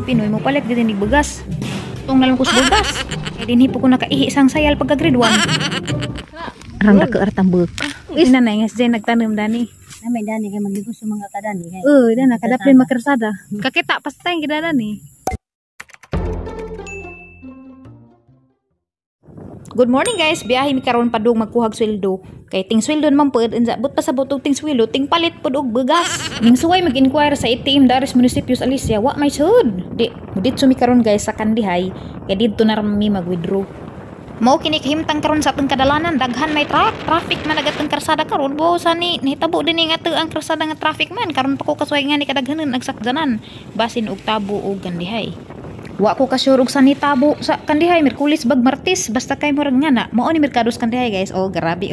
Pinoy mo palit gid ning bugas. Tong nalang kus bugas. Kay dinhi po ko nakaihi sang sayal pagka-grade 1. Arang da kaartang beka. Is na nga si nagtanom dani. Namay dani kay magligo sa mga kadani kay. Dana kadapin makarsada. Kakita pastay gid dani. Good morning guys, biyahe mi karon padung magkuhag sweldo. Kay ting sweldo naman po unsa but pasabot og ting sweldo, ting palit pod og bugas. Ning suway mag-inquire sa ATM Dares Municipio sa Alicia, wa may sud. Di, dito mi karon guys sa Kandihay, kay didto na mi mag-withdraw. Mao kini kahimtang karon sa atong kadalanan, daghan may traffic man agatong karsada karon. Busa ni nahitabo din nga ang karsada nga traffic man karon pa ko kasuway nga ni kadaghanan ang sakjanan basin og Tabo og Kandihay. Wa ko ka-sure og sa nitabo sa Kandihay Miyerkules bag Martes basta kay murag nga na mao ni merkado sa Kandihay guys. Oh grabe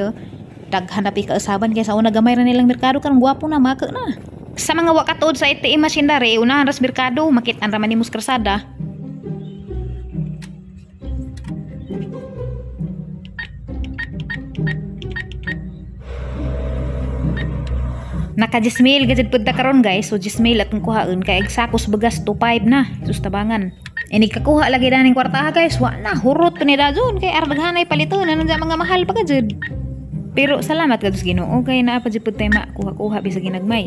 daghan na pi kausaban kay sa una gamay ra nilang merkado karon gwapo na maka na. Sa mga wa katuod sa ATM machine dare unahan ras merkado makit-an ra man nimos karsada. Naka 10,000 gajud pud ta karon guys. So 10,000 atong kuhaon kay eksakos bugas 25 na sustabangan. Ini kakuha lagi daning kwartaha guys. Wa na hurot ni dajon kay ardaghanay paliton ano sa mga mahal pa gajud. Pero salamat kados Ginoo kay naa pa jud pud tay kuha-kuha bisag ginagmay.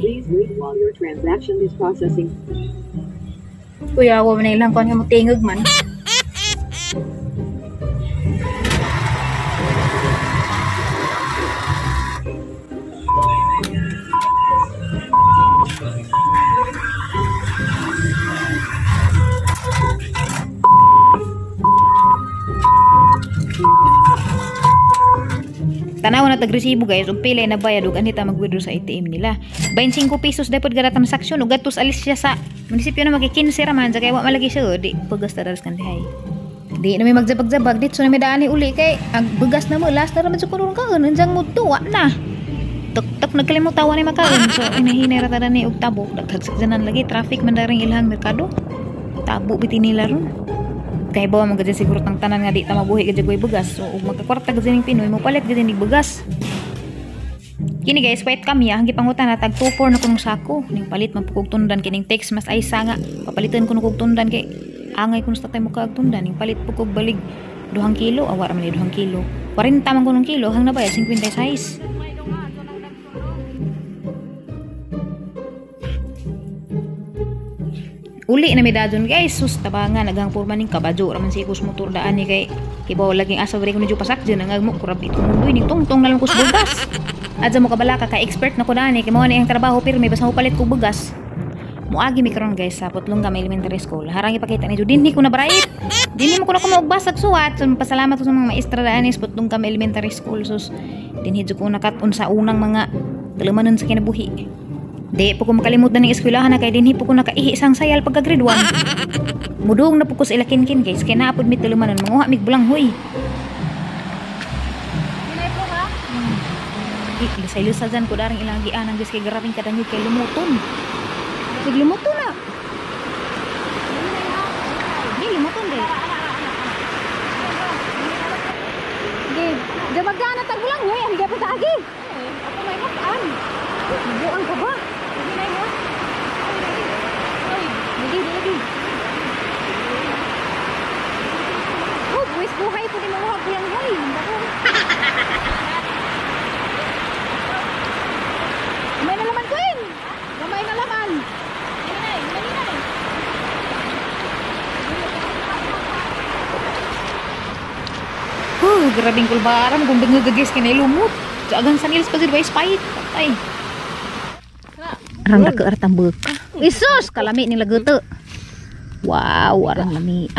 Kuya wa man ilang kon nga motingog man. Tanaw na tag-resibo guys, ug pila na bayad ug anita mag-withdraw sa ATM nila. 25 pesos dapat kada transaksyon ug gatos alis siya sa munisipyo na magi-15 ra man kay wa malagi siya di pagasta daras Kandihay. Di na may magjabag-jabag dit so na may daani uli kay ang bugas na mo last na man sa kurong kaon unjang mo tuwa na. Tuk nagkalimot tawa ni makaon so inahinay ra tada ni og Tabo daghagsanan lagi traffic man daring ilhang merkado. Tabo biti nila ron. Kay bawa mo gadya siguro tang tanan nga di ta mabuhi gadya goy bugas. So ug magkakwarta gadya ning Pinoy mo palit gadya ning bugas. Kini guys, wait kami ang gipangutan na tag 24 na kuno sako. Ning palit man pugog tundan kining text mas ay sanga. Papalitan kuno kog tundan kay angay kuno sa tay mo kag tundan ning palit pugog balig 2 kilo awara man 2 kilo. 40 man kuno kilo hang nabaya 56. Uli na medadon guys, sus tabangan nagang purma ning kabadyo raman si kus motor daan ni kay kibaw laging asa bari ko medyo pasak dyan nangag mo kurab ito mundoy ning tungtong na lang kus bugas. Adsa mo kabalaka ka expert na ko dani kay mao ni ang trabaho pirmi basta mo palit ko bugas. Muagi mi karon guys sa Putlong Gamay Elementary School. Harang ipakita ni dinhi ko na barait. Dinhi mo ko na ko magbasag suwat. So pasalamat ko sa mga maestra daan sa Putlong Gamay Elementary School. Sus dinhi jud ko nakat-on sa unang mga dalamanon sa kinabuhi. Di po ko makalimutan ng eskwelahan na kay dinhi po ko nakaihi sang sayal pagka grade 1. Mudong na po ko sa ilakin-kin guys kay naapod mi tulumanon manguha mig bulanghoy. Dinay po ha? Lusay-lusay dyan ko daring ilang gianang guys kay garapin kadangit kay lumuton. Sig lumuton na. Di lumuton de. Di, jabagana tag bulanghoy ang gyapon ta agi. Ako may makan. Buang ka ba? Dinay mo? Lagi. Oh, buwis buhay po di mamuhag bulanghoy. Gamay na laman ko yun. Gamay na laman. Dinay. Grabing kulbaram kung dengagagis kay lumot. Agang sanilis pa jud way spite. Patay. Arang da kaartang beka. Isus kalami ning lagoto. Wow, arang lami.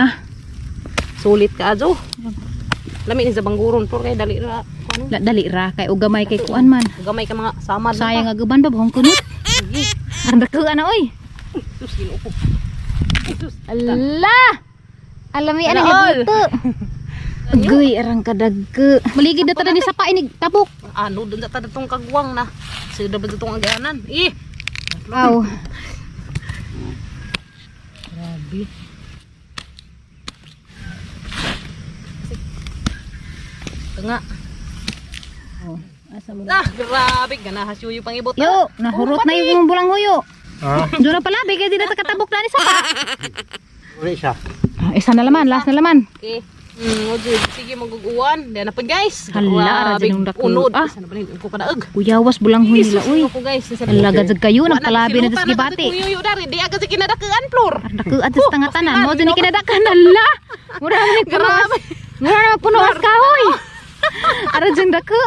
Sulit ka ajo. Lami ni sa bangguron por kay dali ra. Dali ra kay og gamay kay kuan man. Gamay ka mga samad. Sayang nga gaban ba bahong kunot. Arang da ka na oy. Sus ginupo. Allah. Alami ana lagoto. Agoy arang kadagke. Maligid na tada ni sapa inig tabok. Ano dun ta datong kagwang na. Sudah ba datong aganan? Wow. Grabe. Tengah. Oh, asa mo? Grabe ganahas yung pangibot. Yo, nahurot na yung bulang huyo. Doon na pala, bigay din na katabok na ni sapa. Uli siya. Isa na laman, last na laman. Okay. Sige maguguan. Diyan na po guys. Hala, radyo nung unod. dako. Sana ba ko padaog. Uyawas bulang huy nila, uy. Ako guys. Hala, gadzag kayo, nagpalabi na das gibati. Kuyo dari, di agad sa kinadakaan, Flor. Naku, adas tanga tanan mo, dyan kinadakan, hala. Mura naman Grabe. Mura naman puno as kahoy. Ara dyan dako,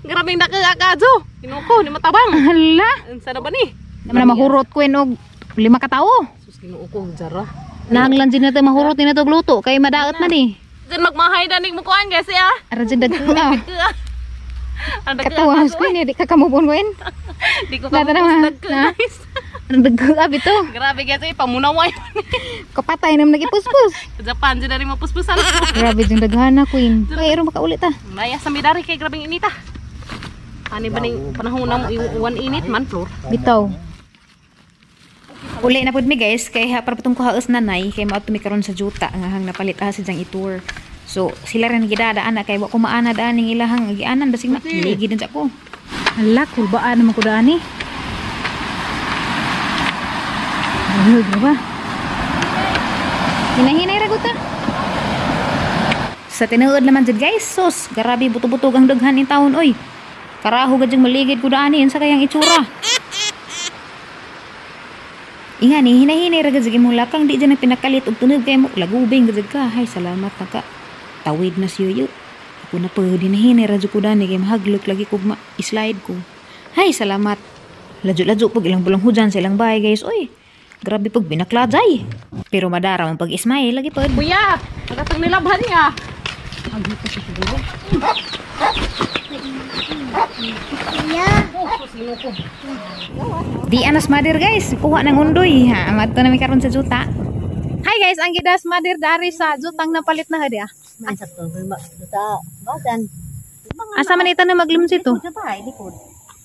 Grabing nakakadyo. Kinuko, ni matabang. Hala. Sana ba ni? Naman na mahurot ko yun, 5 katao. Sus, kinuko, jara. Nahanglan dyan natin mahurot din na ito gluto, kay madaot man eh. Diyan magmahay danig mo kuan guys ya. Ara dyan dako, Ang Katawas ko yun, di ka kamubon ko yun. Di ko Nata naman, ha? guys. Ang dagkag ito. Grabe guys, pamunaway. Kapatay naman nagipuspus. Japan dyan dari mapuspusan. Grabe yung daghana, queen. Kaya ero makaulit ah. Maya sa midari kay grabing inita. Ani ba ning panahon na uwan init man, Flor? Bitaw. Uli na pud mi guys, kay para patong kuhaos nanay, kay mao mi karon sa juta nga hang napalit si jang itour. So sila rin gidadaan na kay wa ko maana daan ning ilahang gianan basig makiligi din sa ko. Hala, kulbaan naman ko daan ni. Ano ba? Hinahinay ra guta. Sa tinuod naman jud guys, sus, grabe buto-butog ang daghan ni taon oy. Karaho gadyang maligid ko daan ni sa kayang itsura. Inga ni hinahinay ra gid mo lakang di dyan ang pinakalit og tunog kay mo lagubing gid ka. Hay salamat naka tawid na siyo. Ako na pwede na hinay ra jud ko dani kay mahaglok lagi ko slide ko. Hay salamat. Ladyo-ladyo pag ilang bulang hujan sa ilang bahay guys. Oy. Grabe pag binaklajay. Pero madara man pag ismay lagi pag. Kuya, nagatang nilabhan niya. Di anas madir guys, kuha ng undoy ha. Amad to na mi karon sa juta. Hi guys, ang gidas madir dari sa jutang napalit na hadi ah. Asa man ita na maglimsit to?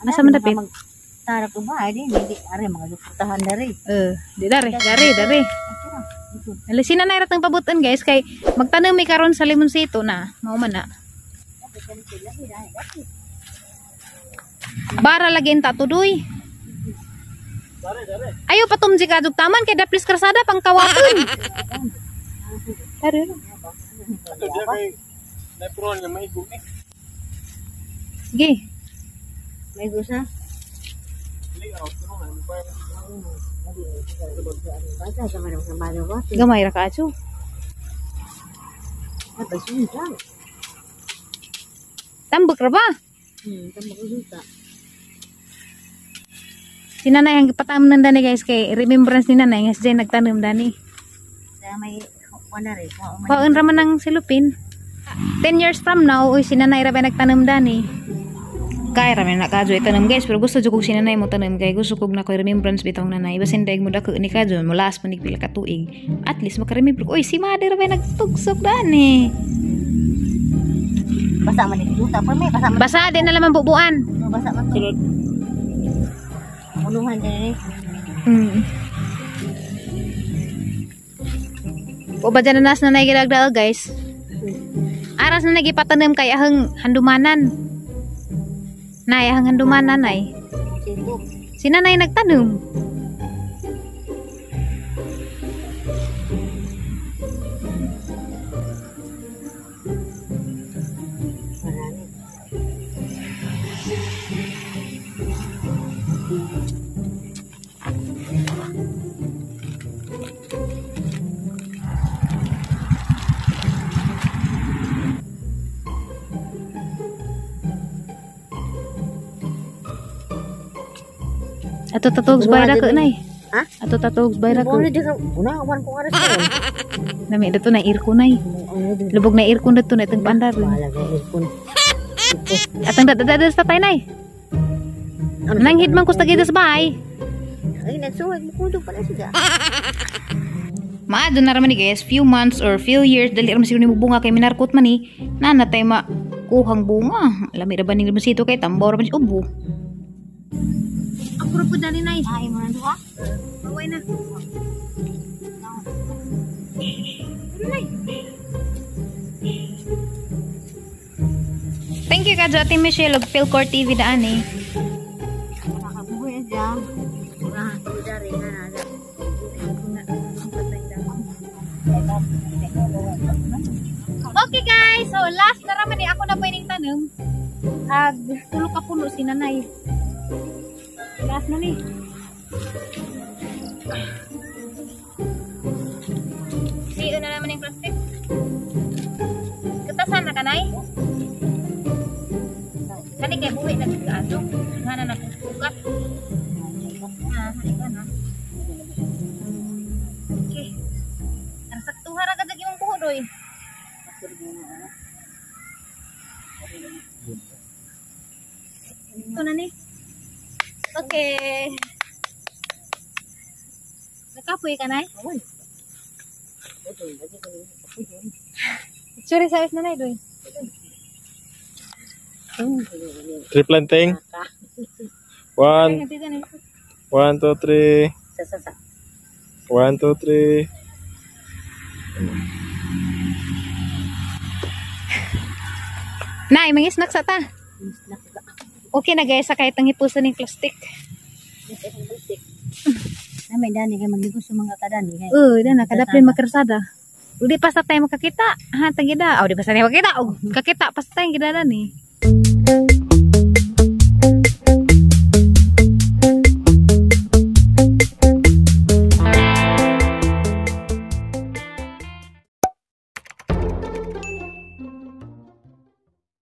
Asa man dapit? Tarap ko ba di are mga putahan dari. Di dari. Alisin na nairat ng pabutan guys kay magtanom mi karon sa limonsito na. Mao man na. Bara lagi ta tudoy. Ayo patumji ka jug taman kay daplis karsada pang kawaton. Pero sige. May gusa. Gamay ra ka acho. Tambok ra ba? Si nanay ang ipatam ng dani guys kay remembrance ni nanay nga siya nagtanom dani. May wala rin. Paon raman ng silupin. 10 years from now, uy, si nanay ra ba nagtanom dani. Kaya raman na kadyo itanam guys, pero gusto jud kog si nanay mo tanom kay gusto kog na ko remembrance bitong nanay. Basin daig mo dako ni kadyo, mulas man pila ka tuig. At least makaremember ko, uy, si mother ra ba nagtugsok dani. Basa man ito juta pa may basa man. Basa din na laman bubuan. Basa man sulod. Unuhan din O ba dyan na nas na nagidagdaal guys? Aras na nagipatanim kay ahang handumanan. Nay, ahang handumanan ay. Si nanay nagtanim. Ato tatugs bayra ko nay. Ha? Ato tatugs bayra ko. Ano di ka unawan ko aras ko. Nami dato na irko nay. Lubog na irko dato na itong pandar. Wala ga irkon. Atang dadadas tatay nay. Nanghid man ko sa gidas bahay. Ay nagsuwag mo kudo pala siya. Maado na raman ni guys, few months or few years dali raman siguro ni bunga kay minarkot man ni. Nanatay ma kuhang bunga. Lami ra ba ning limosito kay tambaw ra man si ubo. Ako ra pud dali nay. Ay mo nando ha. Baway na. Thank you kadyo Ate Michelle og Philcore TV daan eh. Nakabuhay siya. Ura, dari na. guys, so last na raman ako na pwedeng tanong. Tulo ka puno si nanay. Last na ni. Siyo na naman yung plastic. Katasan na kanay? Kani kay buhi na dito. Hana na kukat. Halika na. Okay. Ang saktuhan agad lagi mong buho doy. Ito na ni. Okay. Nakapoy ka na eh? Sorry sa is na na doy. Tree planting. 1, 1, 2, 3. 1, 2, 3. Nay, mga snack sa ta. Okay na guys, sa kahit ang hipusan ng plastic. Namin dani kay magligo sa mga kadani kay. Dan na kada prin magkarsada. Udi pa sa tayo makakita. Ha, tagida. Di pa sa tayo makakita. Kakita pa sa tayo gida ni.